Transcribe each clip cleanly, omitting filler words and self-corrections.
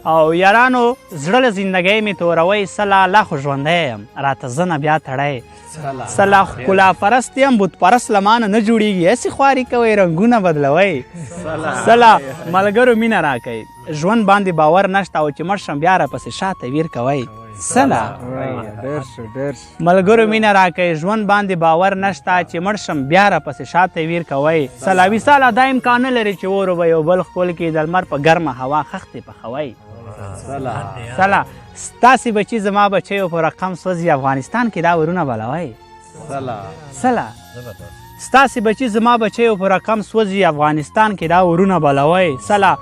او یارانو زړه له زندګۍ مې توروئ سلا لا خو ژوندی یم راته زنه بیا تړی سلا ښکلا پرست یم بت پرست له مانه نه جوړېږي هسې خواري کوئ رنګونه بدلوئ سلا ملګرو مینه راکئ ژوند باندې باور نشته او چې مړ شم بیا راپسې شاته ویر کوئ سلا ملګرو مینه راکئ ژوند باندې باور نشته چې مړ شم بیا راپسې شاته ویر کوئ سلا وصاله دا امکان نه لري چې اور به یو بل ښکل کړي د لمر په ګرمه هوا خښتې پخوئ سلا ستاسې بچي زما بچیو په رقم سوځي افغانستان کې دا ورونه بلوئ سلا ستاسې بچي زما بچیو په رقم سوځي افغانستان کې دا ورونه بلوئ سلا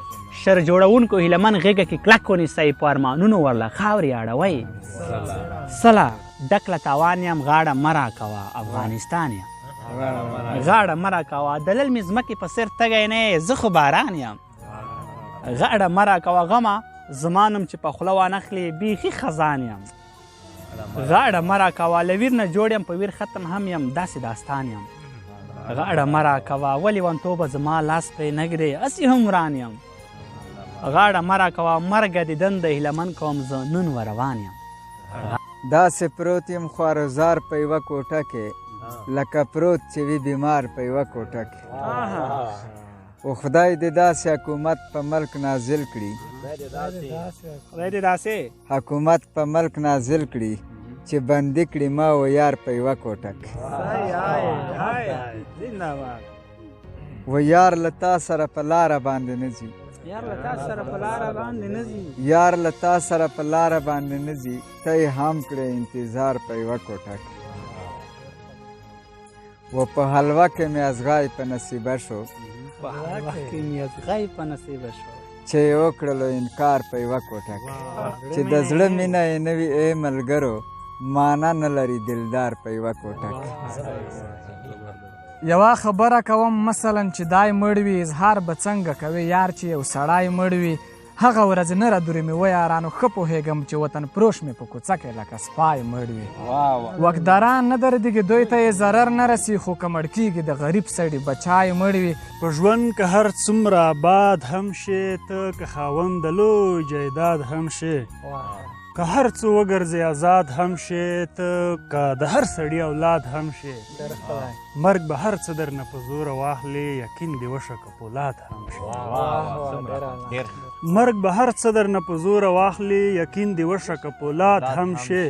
شر جوړونکو هیلمن غېږه کې کلک ونیسئ په ارمانونو ورله خاورې اړوئ سلا ډک له تاوان یم غاړه مه راکوه افغانستان یم غاړه مه راکوه د للمې ځمکې په سر تږی نه یې زه خو باران یم غاړه مه راکوه غمه زما نوم چې په خوله وانخلې بیخي خزان یم غاړه مه راکوه له ویر نه جوړ یم په ویر ختم هم یم داسې داستان یم غاړه مه راکوه ولې ونتوبه زما لاس پرې نه ږدې هسې هم وران یم غاړه مه راکوه مرګه د دنده هیلهمن کوم زه نن وروان یم داسې پروت یم خوارزار په یوه کوټه کې لکه پروت چې وي بیمار په یوه کوټه کې و خدای دې داسې حکومت په ملک نازل کړي خدای دې داسې حکومت په ملک نازل کړي چې بندي کړي ما و یار په یوه کوټه کې و یار له تا سره په لاره باندې نه ځي یار له تا سره په لاره باندې نه ځي یار له تا سره په لاره باندې نه ځي ته یې هم کړې انتظار په یوه کوټه کې و په حلوه کې مې ازغای په نصیبه شو په حلوه کې مې ازغای په نصیبه شو چې یې وکړلو انکار په یوه کوټه کې چې د زړه مینه یې نه وي ای ملګرو معنا نه لري دلدار په یوه کوټه کې یوه خبره کوم مثلا چې دای مړ وي اظهار به څنګه کوي یار چې یو سړی مړ وي هغه ورځ نه رادورې مې و یارانو ښه پوهېږم چې وطن پروش مې په کوڅه کې لکه سپای مړ وي وکداران نه دردېږي دوی ته یې ضرر نه رسي خو که مړ کېږي د غریب سړي بچای مړ وي په ژوند که هر څومره آباد هم شې ته که خاوند د لوی جایداد هم شې که هر څه وګرځې آزاد هم شې ته که د هر سړي اولاد هم شې مرګ به هر څه درنه په زوره واخلې یقین دې وشه که پولاد هم شې مرګ به هر څه درنه په زوره واخلې یقین دې وشه که پولاد هم شې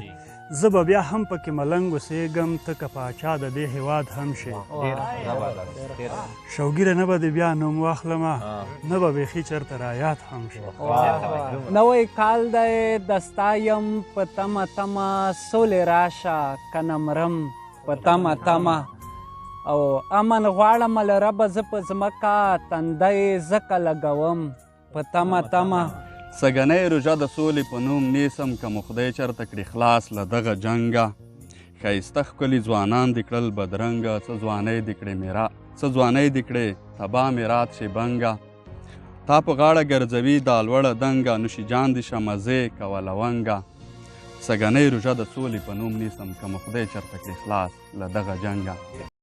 زه به بیا هم پکې ملنګ اوسېږم ته که پاچا د دې هېواد هم شې شوګیره نه به دې بیا نوم واخلمه نه به بیخي چېرته رایاد هم شې نوی کال دی دستا یم په تمه تمه سولې راشه که نه مرم په تمه تمه او امن غواړم له ربه زه په ځمکه تندی ځکه لګوم په تمه تمه سږنۍ روژه د سولې په نوم نیسم که مو خدای چېرته کړي خلاص له دغه جنګه ښایسته ښکلي ځوانان دې کړل بدرنګه څه ځوانۍ دې کړې تبا میرات شي بنګه تا په غاړه ګرځوي دا لوړه دنګه نوشي جان دې شه مزې کوه لونګه سږنۍ روژه د سولې په نوم نیسم که مو خدای چېرته کړي خلاص له دغه جنګه